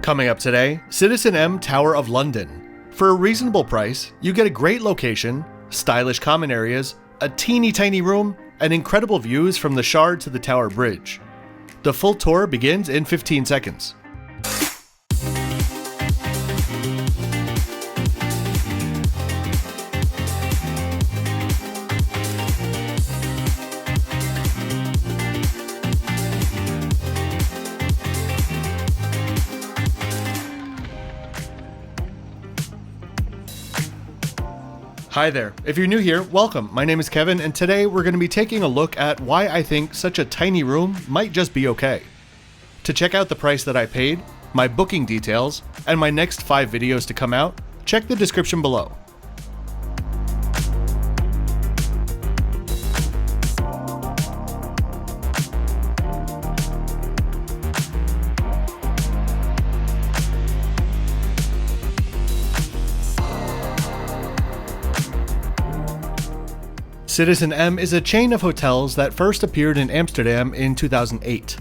Coming up today, citizenM Tower of London. For a reasonable price, you get a great location, stylish common areas, a teeny tiny room, and incredible views from the Shard to the Tower Bridge. The full tour begins in 15 seconds. Hi there, if you're new here, welcome. My name is Kevin, and today we're going to be taking a look at why I think such a tiny room might just be okay. To check out the price that I paid, my booking details, and my next 5 videos to come out, check the description below. citizenM is a chain of hotels that first appeared in Amsterdam in 2008.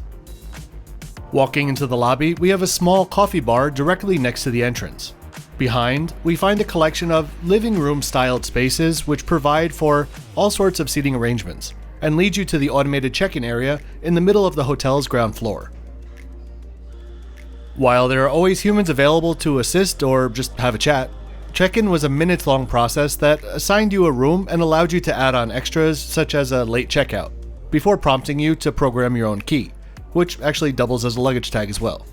Walking into the lobby, we have a small coffee bar directly next to the entrance. Behind, we find a collection of living room styled spaces which provide for all sorts of seating arrangements and lead you to the automated check-in area in the middle of the hotel's ground floor. While there are always humans available to assist or just have a chat, check-in was a minutes-long process that assigned you a room and allowed you to add on extras such as a late checkout, before prompting you to program your own key, which actually doubles as a luggage tag as well.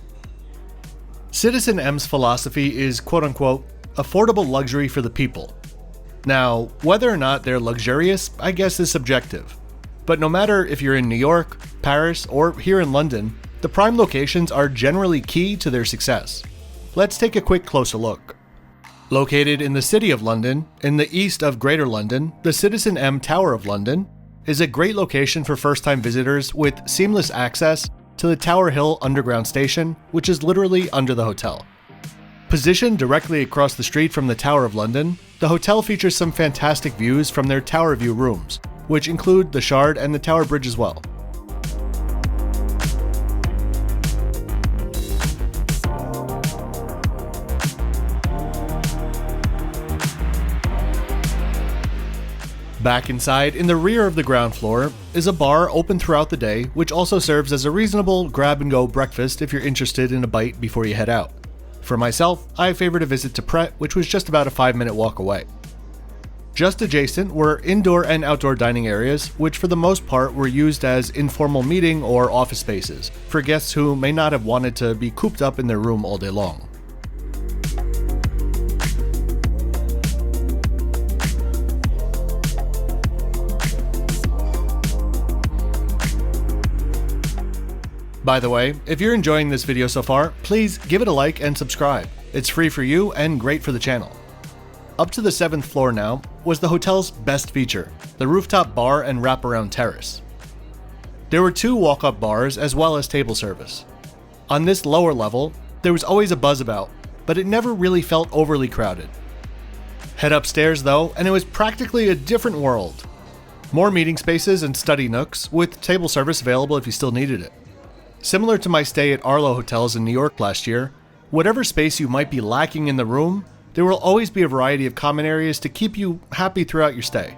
citizenM's philosophy is quote-unquote affordable luxury for the people. Now, whether or not they're luxurious, I guess is subjective. But no matter if you're in New York, Paris, or here in London, the prime locations are generally key to their success. Let's take a quick closer look. Located in the City of London, in the east of Greater London, the citizenM Tower of London is a great location for first-time visitors with seamless access to the Tower Hill Underground Station, which is literally under the hotel. Positioned directly across the street from the Tower of London, the hotel features some fantastic views from their Tower View rooms, which include the Shard and the Tower Bridge as well. Back inside, in the rear of the ground floor, is a bar open throughout the day, which also serves as a reasonable grab-and-go breakfast if you're interested in a bite before you head out. For myself, I favored a visit to Pret, which was just about a 5-minute walk away. Just adjacent were indoor and outdoor dining areas, which for the most part were used as informal meeting or office spaces, for guests who may not have wanted to be cooped up in their room all day long. By the way, if you're enjoying this video so far, please give it a like and subscribe. It's free for you and great for the channel. Up to the 7th floor now was the hotel's best feature, the Rooftop Bar and Wraparound Terrace. There were 2 walk-up bars as well as table service. On this lower level, there was always a buzz about, but it never really felt overly crowded. Head upstairs though, and it was practically a different world. More meeting spaces and study nooks, with table service available if you still needed it. Similar to my stay at Arlo Hotels in New York last year, whatever space you might be lacking in the room, there will always be a variety of common areas to keep you happy throughout your stay.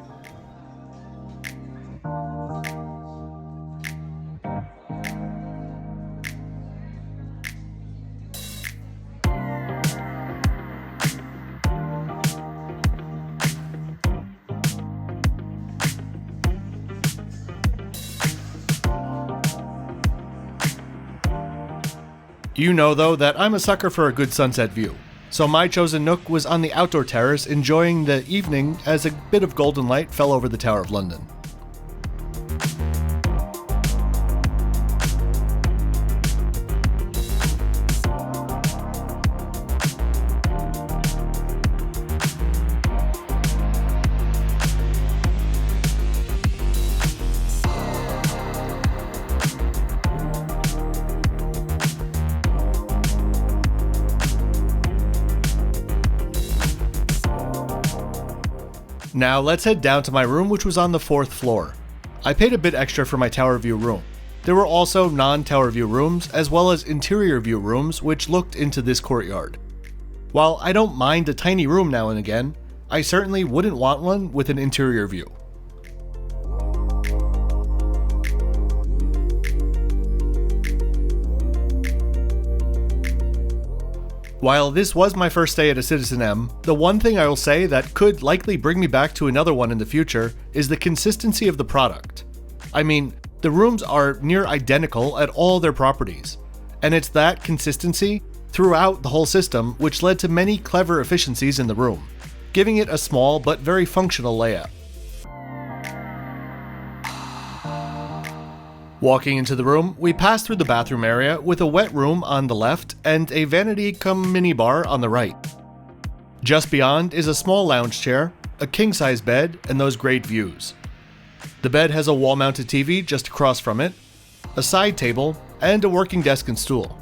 You know though that I'm a sucker for a good sunset view, so my chosen nook was on the outdoor terrace enjoying the evening as a bit of golden light fell over the Tower of London. Now let's head down to my room, which was on the 4th floor. I paid a bit extra for my Tower View room. There were also non-tower view rooms as well as interior view rooms which looked into this courtyard. While I don't mind a tiny room now and again, I certainly wouldn't want one with an interior view. While this was my first stay at a citizenM, the one thing I will say that could likely bring me back to another one in the future is the consistency of the product. I mean, the rooms are near identical at all their properties, and it's that consistency throughout the whole system which led to many clever efficiencies in the room, giving it a small but very functional layout. Walking into the room, we pass through the bathroom area with a wet room on the left and a vanity cum minibar on the right. Just beyond is a small lounge chair, a king-size bed, and those great views. The bed has a wall-mounted TV just across from it, a side table, and a working desk and stool.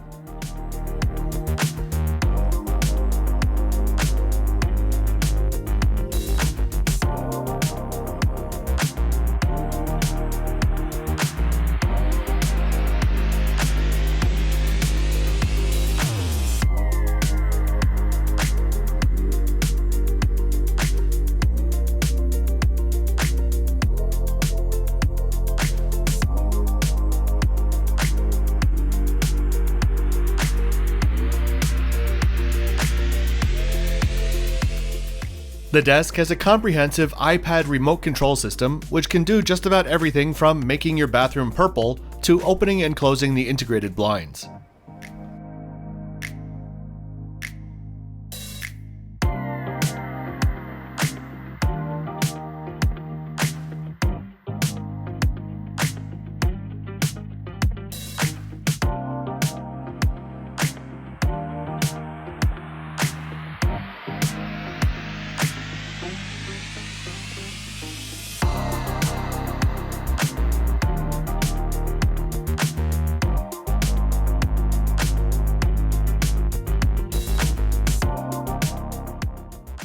The desk has a comprehensive iPad remote control system which can do just about everything from making your bathroom purple to opening and closing the integrated blinds.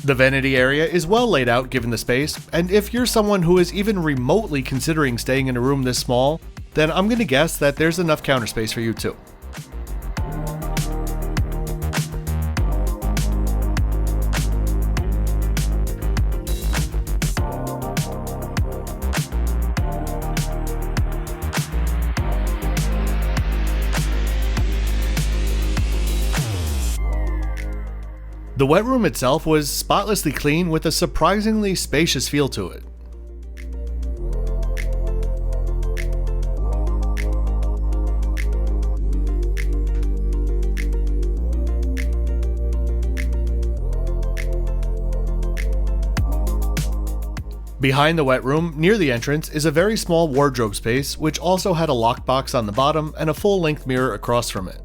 The vanity area is well laid out given the space, and if you're someone who is even remotely considering staying in a room this small, then I'm gonna guess that there's enough counter space for you too. The wet room itself was spotlessly clean with a surprisingly spacious feel to it. Behind the wet room, near the entrance, is a very small wardrobe space which also had a lockbox on the bottom and a full-length mirror across from it.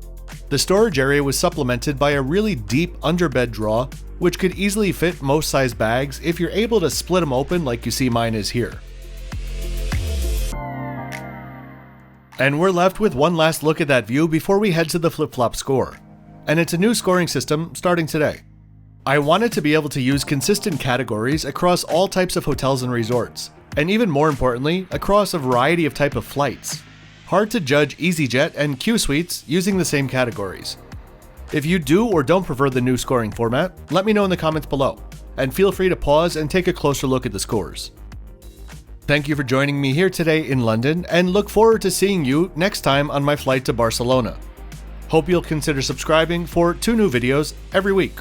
The storage area was supplemented by a really deep underbed drawer, which could easily fit most size bags if you're able to split them open like you see mine is here. And we're left with one last look at that view before we head to the flip-flop score. And it's a new scoring system starting today. I wanted to be able to use consistent categories across all types of hotels and resorts, and even more importantly, across a variety of type of flights. Hard to judge Easyjet and Q Suites using the same categories. If you do or don't prefer the new scoring format, let me know in the comments below, and feel free to pause and take a closer look at the scores. Thank you for joining me here today in London, and look forward to seeing you next time on my flight to Barcelona. Hope you'll consider subscribing for 2 new videos every week.